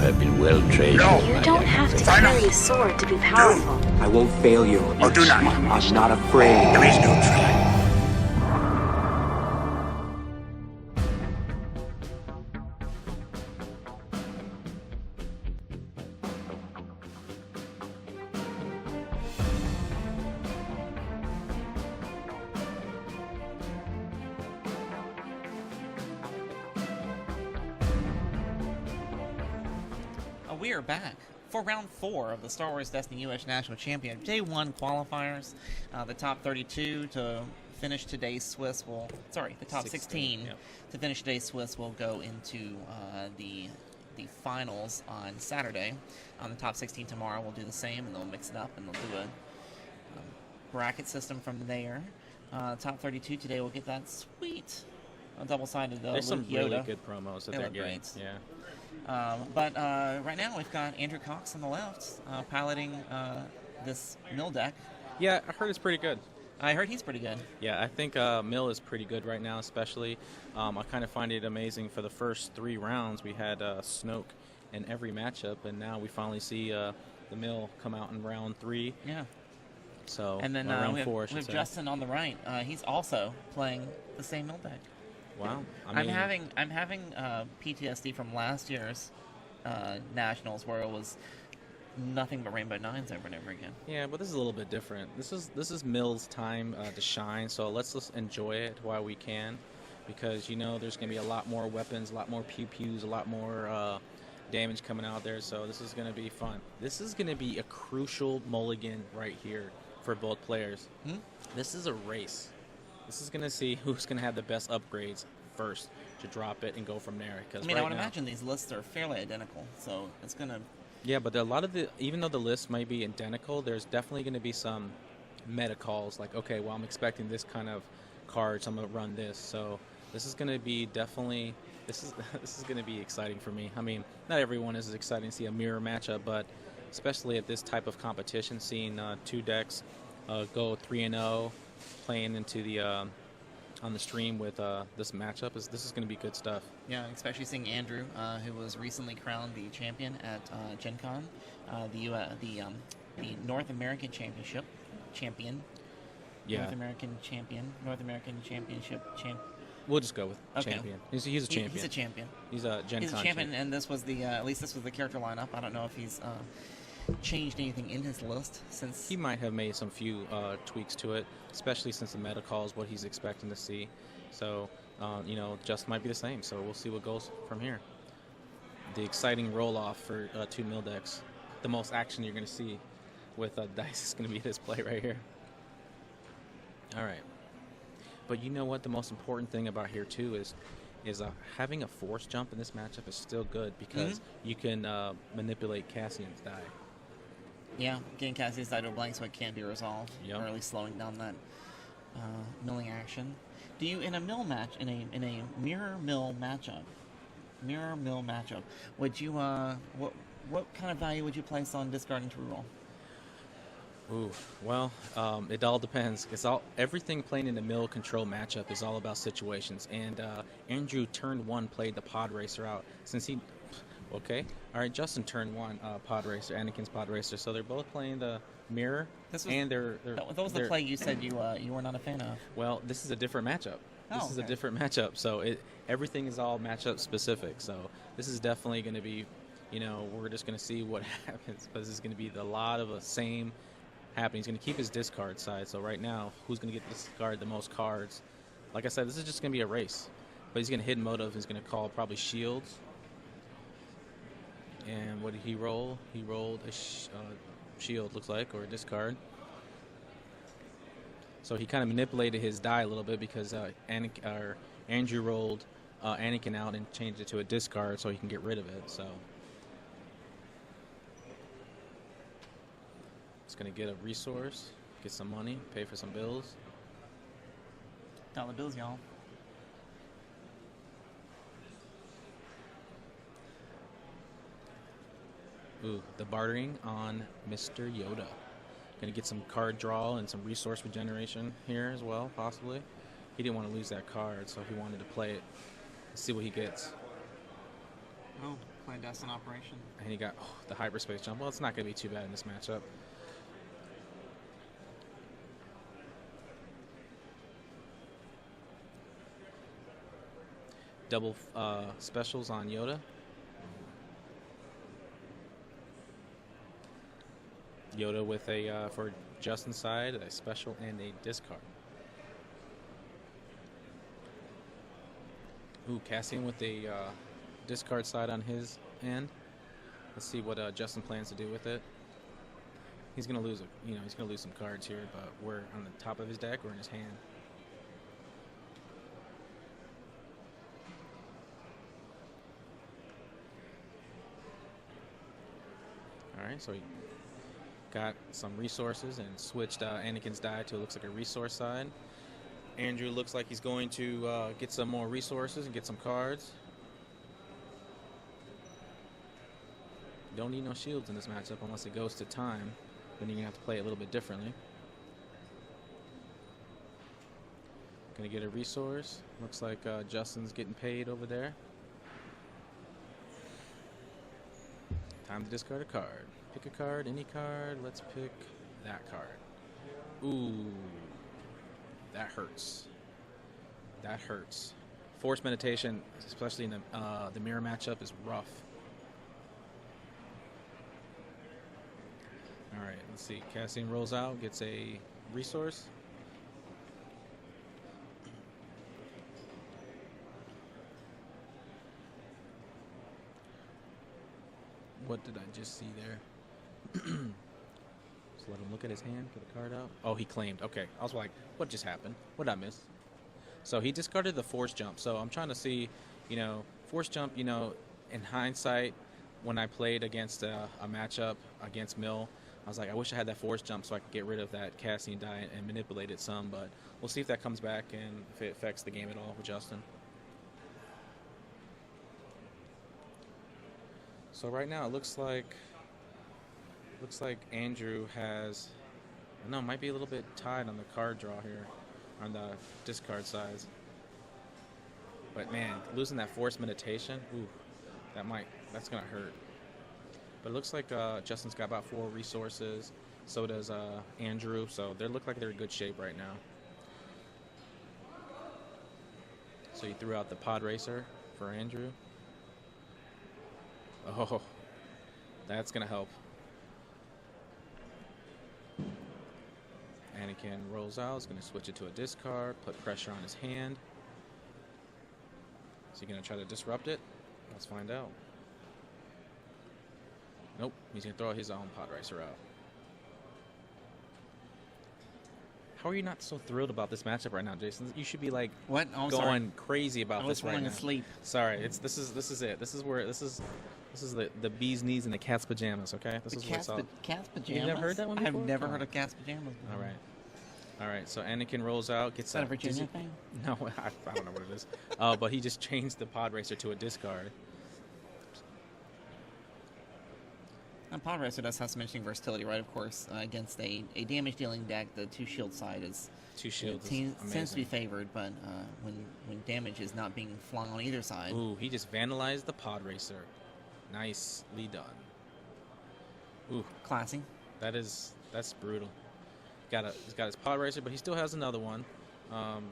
have been well trained. No. in You my don't have to carry a sword to be powerful. I won't fail you. Or do not. I'm not afraid. There is no try. We are back for round 4 of the Star Wars Destiny U.S. National Champion Day 1 qualifiers. The top 32 to finish today's Swiss will... Sorry, the top 16 yep. to finish today's Swiss will go into the finals on Saturday. The top 16 tomorrow will do the same, and they'll mix it up, and they'll do a bracket system from there. Top 32 today will get that sweet double-sided There's some eYoda. really good promos that They they're look getting. great. Yeah. But right now we've got Andrew Cox on the left piloting this mill deck. Yeah, I heard it's pretty good. I heard he's pretty good. Yeah, I think Mill is pretty good right now, especially. I kind of find it amazing for the first 3 rounds. We had Snoke in every matchup, and now we finally see the Mill come out in round 3. Yeah. So, and then round we have, 4, I should we have say. Justin on the right. He's also playing the same mill deck. Wow. I'm having PTSD from last year's Nationals where it was nothing but Rainbow Nines over and over again. Yeah, but this is a little bit different. This is Mill's time to shine, so let's just enjoy it while we can, because there's going to be a lot more weapons, a lot more pew-pews, a lot more damage coming out there, so this is going to be fun. This is going to be a crucial mulligan right here for both players. This is a race. This is going to see who's going to have the best upgrades first to drop it and go from there. I mean, I would imagine these lists are fairly identical, so it's going to... Yeah, but a lot of even though the lists might be identical, there's definitely going to be some meta calls, like, okay, well, I'm expecting this kind of card, so I'm going to run this. So this is going to be definitely... This is going to be exciting for me. I mean, not everyone is excited to see a mirror matchup, but especially at this type of competition, seeing 2 decks go 3-0, playing into the on the stream with this matchup, this is going to be good stuff. Yeah, especially seeing Andrew, who was recently crowned the champion at Gen Con, the North American Championship champion. Yeah. North American Championship champ. We'll just go with Okay. champion. He's a champion. He's a champion. He's a Gen He's Con a champion, champion. and this was at least this was the character lineup. I don't know if he's changed anything in his list since. He might have made some few tweaks to it, especially since the meta calls what he's expecting to see. So, just might be the same. So we'll see what goes from here. The exciting roll-off for 2 mill decks. The most action you're going to see with dice is going to be this play right here. All right. But you know what? The most important thing about here, too, is having a force jump in this matchup is still good because you can manipulate Cassian's die. Yeah, getting Cassian's die to a blank so it can't be resolved, Yep. or at least slowing down that milling action. Do you, in a mill match, in a mirror mill matchup, would you what kind of value would you place on discarding to reroll? Ooh, well, it all depends. Everything playing in the mill control matchup is all about situations. And Andrew turn 1 played the pod racer out since he. Okay, all right. Justin turn 1 pod racer, Anakin's pod racer. So they're both playing the mirror, and they're that was the play you said you were not a fan of. Well, this is a different matchup. This is a different matchup. So everything is all matchup specific. So this is definitely going to be, we're just going to see what happens. But this is going to be a lot of the same happening. He's going to keep his discard side. So right now, who's going to get discard the most cards? Like I said, this is just going to be a race. But he's going to hidden motive. He's going to call probably shields. And what did he roll? He rolled a shield, looks like, or a discard. So he kind of manipulated his die a little bit because Andrew rolled Anakin out and changed it to a discard so he can get rid of it. So he's going to get a resource, get some money, pay for some bills. Dollar bills, y'all. Ooh, the bartering on Mr. Yoda. Going to get some card draw and some resource regeneration here as well, possibly. He didn't want to lose that card, so he wanted to play it. Let's see what he gets. Oh, Clandestine operation. And he got the hyperspace jump. Well, it's not going to be too bad in this matchup. Double specials on Yoda. Yoda with a, for Justin's side, a special and a discard. Ooh, Cassian with a discard side on his end. Let's see what Justin plans to do with it. He's gonna lose, he's gonna lose some cards here, but we're on the top of his deck or in his hand. All right, so he got some resources and switched Anakin's die to, it looks like a resource side. Andrew looks like he's going to get some more resources and get some cards. Don't need no shields in this matchup unless it goes to time. Then you're going to have to play it a little bit differently. Going to get a resource. Looks like Justin's getting paid over there. Time to discard a card. Pick a card, any card. Let's pick that card. Ooh. That hurts. That hurts. Force meditation, especially in the mirror matchup, is rough. All right, let's see. Cassian rolls out, gets a resource. What did I just see there? Just let him look at his hand, get a card out. Oh, he claimed. Okay. I was like, what just happened? What did I miss? So he discarded the force jump. So I'm trying to see, force jump, in hindsight, when I played against a matchup against Mill, I was like, I wish I had that force jump so I could get rid of that Cassian die and manipulate it some. But we'll see if that comes back and if it affects the game at all with Justin. So right now it looks like Andrew has, no, might be a little bit tied on the card draw here, on the discard size. But man, losing that force meditation, ooh, that's gonna hurt. But it looks like Justin's got about 4 resources. So does Andrew. So they look like they're in good shape right now. So he threw out the pod racer for Andrew. Oh, that's gonna help. Anakin rolls out. He's gonna switch it to a discard. Put pressure on his hand. Is he gonna try to disrupt it? Let's find out. Nope, he's going to throw his own pod racer out. How are you not so thrilled about this matchup right now, Jason? You should be like what? Oh, going crazy about this right now. I was falling asleep. Sorry, this is it. This is the bee's knees and the cat's pajamas. Okay, this is what's up. Cat's pajamas. You never heard that one before? I've never heard of cat's pajamas before. All right. So Anakin rolls out, gets that a Virginia thing? No, I don't know what it is. But he just changed the pod racer to a discard. And Pod Racer does have some interesting versatility, right? Of course, against a damage-dealing deck, the 2 shield side is 2 shields tends to be favored, but when damage is not being flung on either side. Ooh, he just vandalized the Pod Racer. Nicely done. Ooh, classy. That's brutal. He's got his Pod Racer, but he still has another one.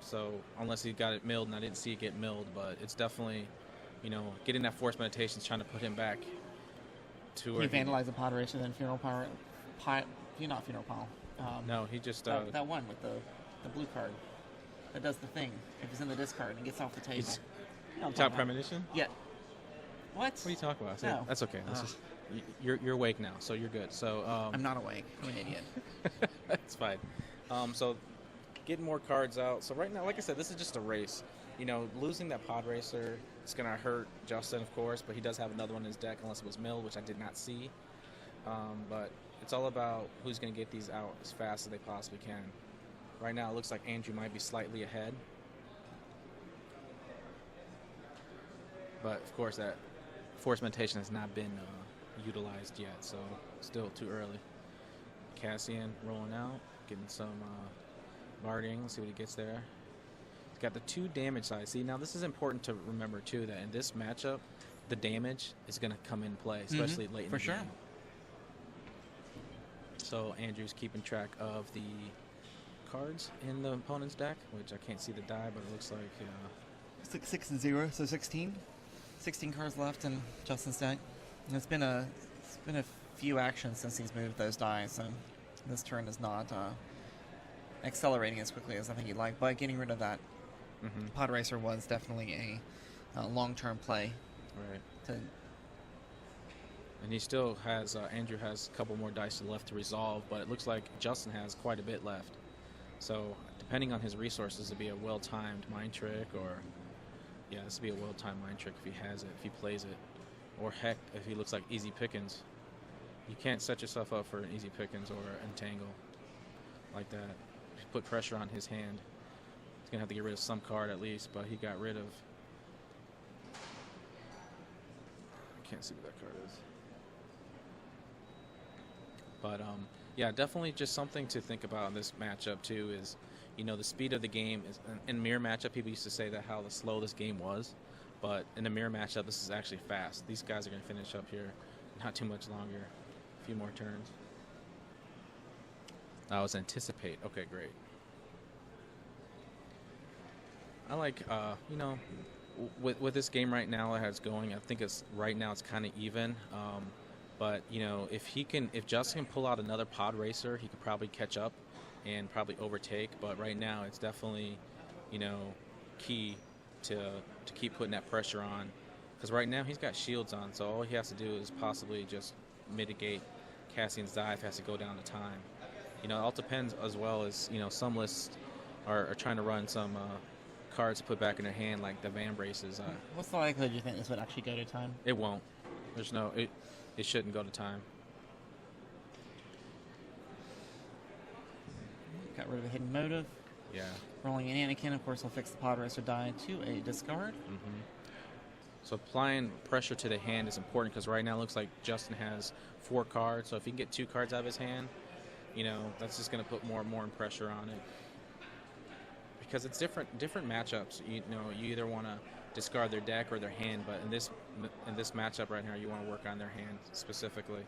So unless he got it milled, and I didn't see it get milled, but it's definitely, getting that force meditation is trying to put him back. He vandalized the pod racer, then funeral power. Not funeral pile. No, he just that one with the blue card that does the thing. If it's in the discard and gets off the table. Top premonition? Yeah. What? What are you talking about? No. That's okay. You're awake now, so you're good. So I'm not awake. I'm an idiot. That's fine. So getting more cards out. So right now, like I said, this is just a race. Losing that pod racer, it's going to hurt Justin, of course, but he does have another one in his deck, unless it was milled, which I did not see. But it's all about who's going to get these out as fast as they possibly can. Right now, it looks like Andrew might be slightly ahead. But, of course, that force meditation has not been utilized yet, so still too early. Cassian rolling out, getting some barding. Let's see what he gets there. Got the 2 damage sides. See, now this is important to remember too, that in this matchup, the damage is going to come in play, especially late in the game. So Andrew's keeping track of the cards in the opponent's deck, which I can't see the die, but it looks like 6 and 0, so 16. 16 cards left in Justin's deck. And it's been a few actions since he's moved those die, so this turn is not accelerating as quickly as I think he'd like. But getting rid of that pod racer was definitely a long-term play. Right. And he still has, Andrew has a couple more dice left to resolve, but it looks like Justin has quite a bit left. So depending on his resources, it'd be a well-timed mind trick, or yeah, this would be a well-timed mind trick if he has it, if he plays it. Or heck, if he looks like easy pickings. You can't set yourself up for an easy pickings or entangle like that. If you put pressure on his hand, he's going to have to get rid of some card at least, but he got rid of... I can't see what that card is. But, yeah, definitely just something to think about in this matchup, too, is, you know, the speed of the game. In mirror matchup, people used to say that how slow this game was. But in a mirror matchup, this is actually fast. These guys are going to finish up here not too much longer. A few more turns. That was anticipate. Okay, great. I like, you know, with this game right now, how it's going, I think right now it's kind of even. But, you know, if Justin can pull out another pod racer, he could probably catch up and probably overtake. But right now, it's definitely, you know, key to keep putting that pressure on, because right now he's got shields on, so all he has to do is possibly just mitigate Cassian's dive. Has to go down to time. You know, it all depends, as well as, you know, some lists are trying to run some cards to put back in their hand, like the Van Braces. What's the likelihood you think this would actually go to time? It won't. There's no, it shouldn't go to time. Got rid of a hidden motive. Yeah. Rolling an Anakin, of course, will fix the pod racer die to a discard. So applying pressure to the hand is important, because right now it looks like Justin has 4 cards. So if he can get 2 cards out of his hand, you know, that's just going to put more and more pressure on it. Because it's different matchups. You know, you either want to discard their deck or their hand, but in this matchup right here, you want to work on their hand specifically.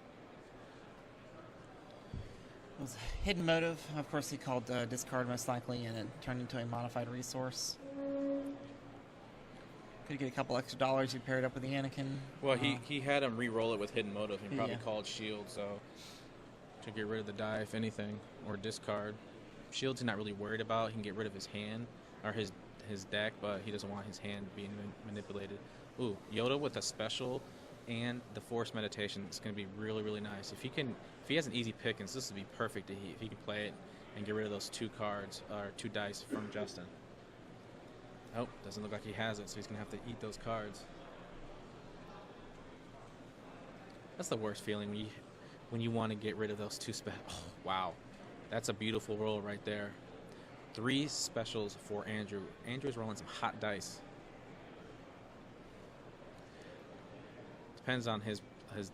It was hidden motive. Of course, he called discard most likely, and it turned into a modified resource. Could get a couple extra dollars. You pair it up with the Anakin. Well, he had him re-roll it with hidden motive. He probably Yeah. called shield, so to get rid of the die, if anything, or discard. Shield's he's not really worried about. He can get rid of his hand or his deck, but he doesn't want his hand being manipulated. Ooh, Yoda with a special and the force meditation is going to be really, really nice. If he has an easy pick, and this would be perfect if he can play it and get rid of those 2 cards or 2 dice from Justin. Oh, doesn't look like he has it, so he's going to have to eat those cards. That's the worst feeling when you want to get rid of those 2 Oh, wow. That's a beautiful roll right there. 3 specials for Andrew. Andrew's rolling some hot dice. Depends on his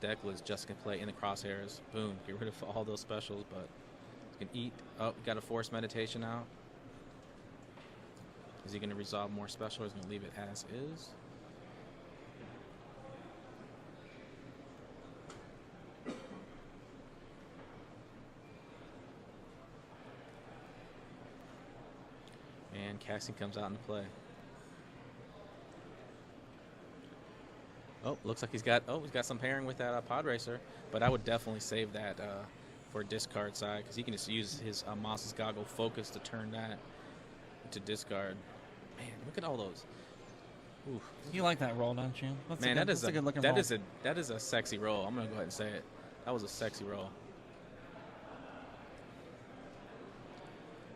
deck list. Just can play in the crosshairs. Boom, get rid of all those specials, but he can eat. Oh, got a force meditation out. Is he going to resolve more special, or is he going to leave it as is? And Cassian comes out into play. Oh, looks like he's got some pairing with that pod racer, but I would definitely save that for discard side, because he can just use his Moss's Goggle focus to turn that into discard. Man, look at all those. Ooh. You like that roll, don't you? That is a good looking that roll. is a sexy roll. I'm gonna go ahead and say it. That was a sexy roll.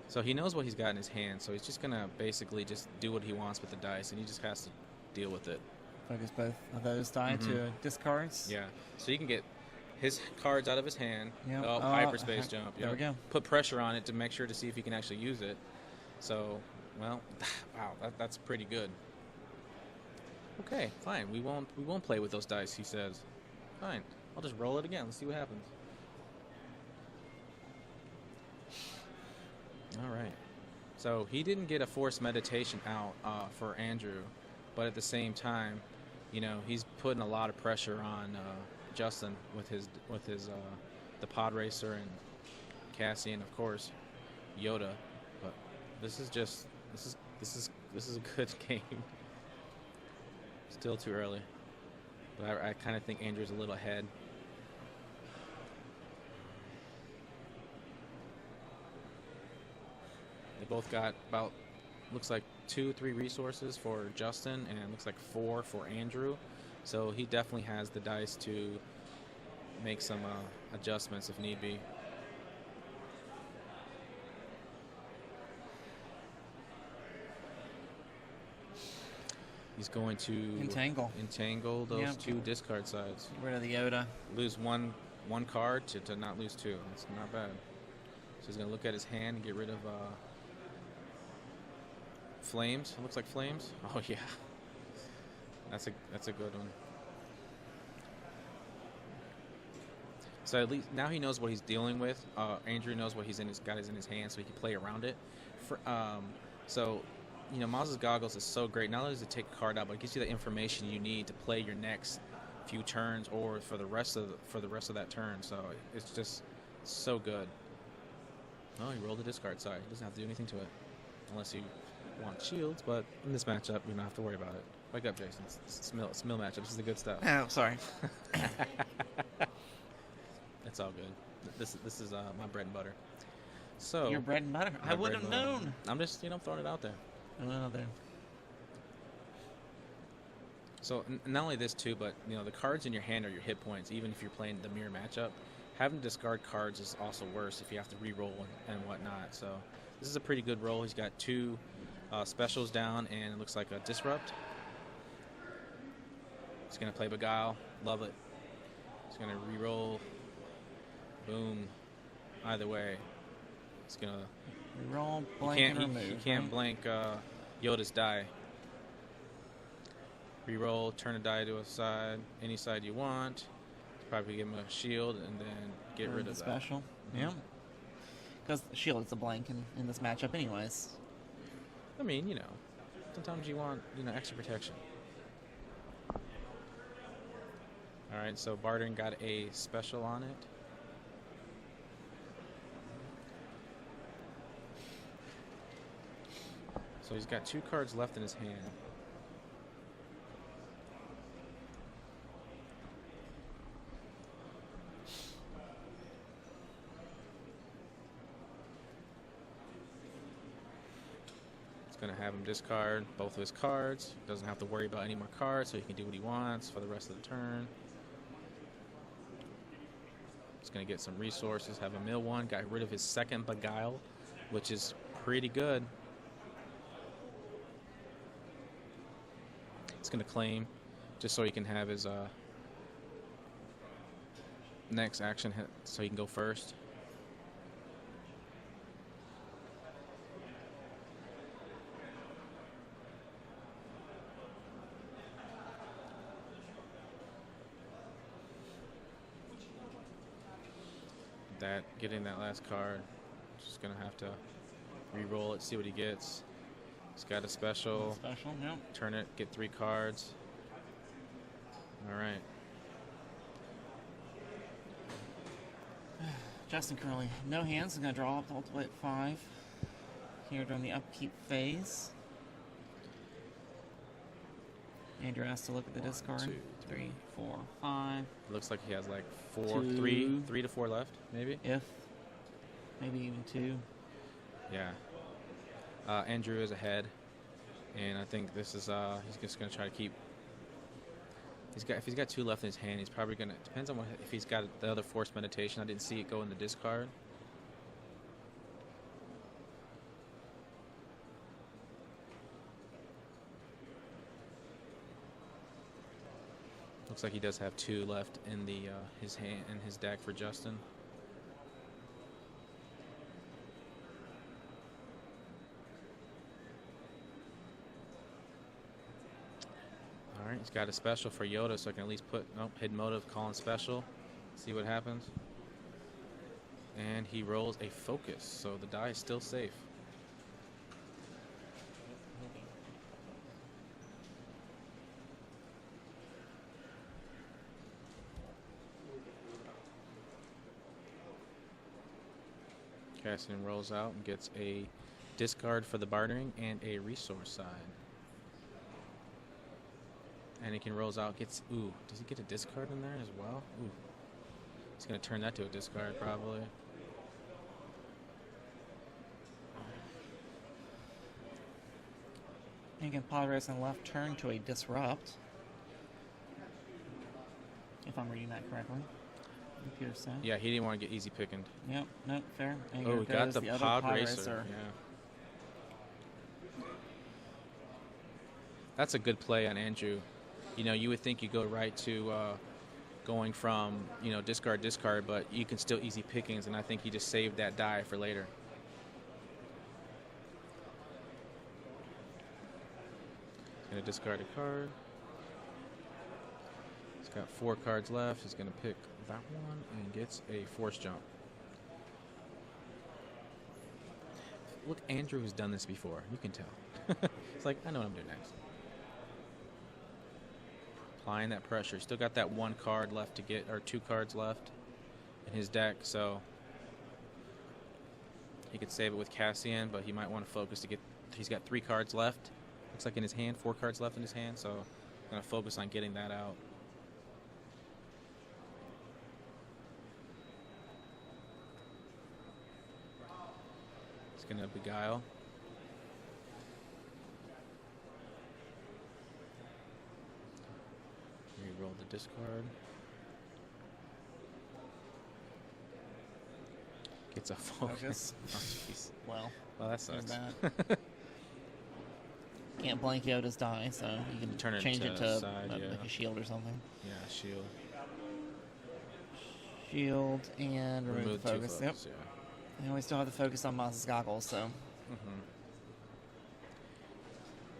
So he knows what he's got in his hand, so he's just gonna basically just do what he wants with the dice, and he just has to deal with it. Focus both of those die to discards. Yeah, so you can get his cards out of his hand. Yep. Oh, hyperspace jump. There we go. Put pressure on it to make sure to see if he can actually use it. So, well, wow, that's pretty good. Okay, fine. We won't play with those dice, he says. Fine. I'll just roll it again. Let's see what happens. All right. So he didn't get a forced meditation out for Andrew, but at the same time, you know, he's putting a lot of pressure on Justin with his the pod racer and Cassian, of course, Yoda. But this is a good game. Still too early, but I kind of think Andrew's a little ahead. They both got about, looks like 2-3 resources for Justin, and it looks like 4 for Andrew. So he definitely has the dice to make some adjustments if need be. He's going to entangle those 2 discard sides. Get rid of the Yoda. Lose one card to not lose 2. That's not bad. So he's going to look at his hand and get rid of flames. It looks like flames. Oh yeah, that's a good one. So at least now he knows what he's dealing with. Andrew knows what in his hand, so he can play around it. So, you know, Maz's Goggles is so great. Not only does it take a card out, but it gives you the information you need to play your next few turns or for the rest of that turn. So it's just so good. Oh, he rolled a discard side. He doesn't have to do anything to it, unless you want shields. But in this matchup, you don't have to worry about it. Wake up, Jason. It's mill matchup. This is the good stuff. Oh, sorry. It's all good. This is my bread and butter. So Your bread and butter. I would have known. I'm just throwing it out there. There. So not only this too, but the cards in your hand are your hit points. Even if you're playing the mirror matchup, having to discard cards is also worse if you have to re-roll and whatnot. So this is a pretty good roll. He's got 2 specials down, and it looks like a disrupt. He's gonna play Beguile. Love it. He's gonna re-roll. Boom. Either way, it's gonna roll, blank, and remove. You can't blank Yoda's die. Reroll, turn a die to a side, any side you want. Probably give him a shield and then get rid of that. Special. Mm-hmm. Yeah. Because shield is a blank in this matchup, anyways. I mean, sometimes you want extra protection. All right, so Barton got a special on it. So he's got 2 cards left in his hand. It's going to have him discard both of his cards. Doesn't have to worry about any more cards, so he can do what he wants for the rest of the turn. He's going to get some resources, have a mill 1, got rid of his second Beguile, which is pretty good. It's going to claim just so he can have his next action so he can go first. Getting that last card, just going to have to re-roll it, see what he gets. He's got a special. Special, yeah. Turn it, get 3 cards. All right. Justin currently no hands. He's going to draw up to ultimate 5 here during the upkeep phase. Andrew has to look at the discard. 2, 3, 4, 5. Looks like he has like 2, 3 to 4 left, maybe. If maybe even 2. Yeah. Andrew is ahead, and I think this is he's just gonna try to keep. If he's got 2 left in his hand, he's probably gonna. Depends on if he's got the other forced meditation. I didn't see it go in the discard. Looks like he does have 2 left in the his hand in his deck for Justin. All right, he's got a special for Yoda, so I can at least put hidden motive, calling special, see what happens. And he rolls a focus, so the die is still safe. Cassian rolls out and gets a discard for the bartering and a resource side. Anakin rolls out, gets, ooh, does he get a discard in there as well? Ooh. He's going to turn that to a discard probably. Anakin Padres on the left turn to a disrupt. If I'm reading that correctly. Computer said. Yeah, he didn't want to get easy picking. Yep, nope, fair. And Oh, here we got goes the other pod pod racer. Yeah. That's a good play on Andrew. You know, you would think you go right to going from, you know, discard, but you can still easy pickings, and I think he just saved that die for later. He's going to discard a card. He's got 4 cards left. He's going to pick that one and gets a force jump. Look, Andrew has done this before. You can tell. It's like, I know what I'm doing next. Applying that pressure. Still got that 1 card left to get, or 2 cards left in his deck, so he could save it with Cassian, but he might want to focus to get, he's got 3 cards left. Looks like in his hand, 4 cards left in his hand, so I'm going to focus on getting that out. He's going to beguile. Roll the discard. Gets a focus. Oh, jeez. Well, that sucks. That. Can't blank Yoda's die, so you can turn it change it to side, like a shield or something. Yeah, shield. Shield and remove the focus. Yep. Yeah. And we still have the focus on Maz's goggles, so.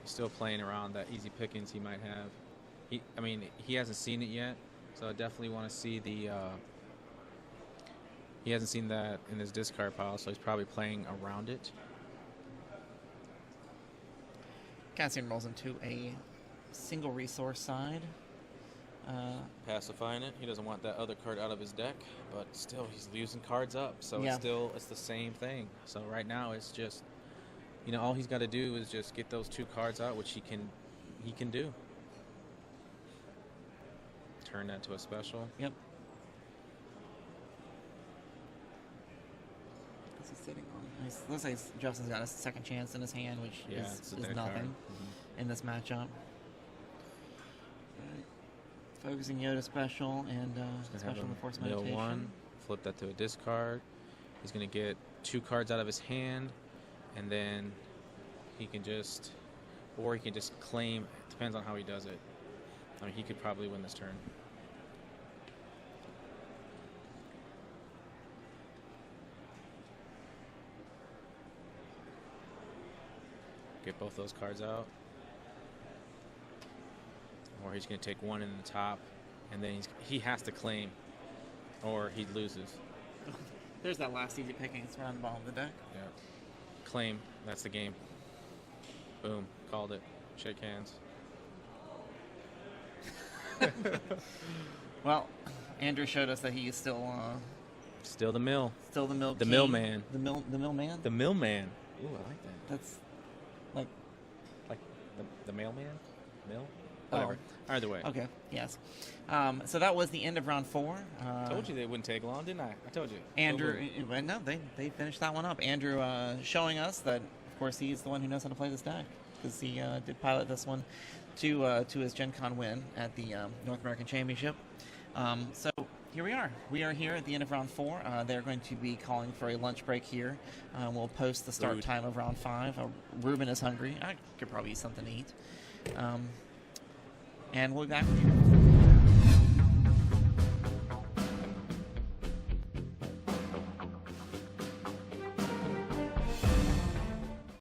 Still playing around that easy pickings he might have. He hasn't seen it yet, so I definitely want to see the. He hasn't seen that in his discard pile, so he's probably playing around it. Cassian rolls into a single resource side. Pacifying it. He doesn't want that other card out of his deck, but still he's losing cards up, so yeah. It's the same thing. So right now it's just, you know, all he's got to do is just get those 2 cards out, which he can do. Turn that to a special. Yep. What's he sitting on? Looks like Justin's got a second chance in his hand, which is nothing in this matchup. Right. Focusing Yoda special and special in the Force Meditation. 1, flip that to a discard. He's going to get 2 cards out of his hand, and then he can just, or he can just claim. It depends on how he does it. I mean, he could probably win this turn. Get both those cards out. Or he's going to take 1 in the top, and then he has to claim, or he loses. There's that last easy picking. It's around the bottom of the deck. Yeah. Claim. That's the game. Boom. Called it. Shake hands. Well, Andrew showed us that he is still the mill. Still the mill. The king. millman. The millman. The millman. Ooh, I like that. That's like the mailman. Mill. Whatever. Either way. Okay. Yes. So that was the end of round 4. Told you they wouldn't take long, didn't I? I told you. Andrew. No, they finished that one up. Andrew showing us that, of course, he's the one who knows how to play this deck, because he did pilot this one to his Gen Con win at the North American Championship. So here we are. We are here at the end of round 4. They're going to be calling for a lunch break here. We'll post the start time of round 5. Ruben is hungry. I could probably use something to eat. And we'll be back with you.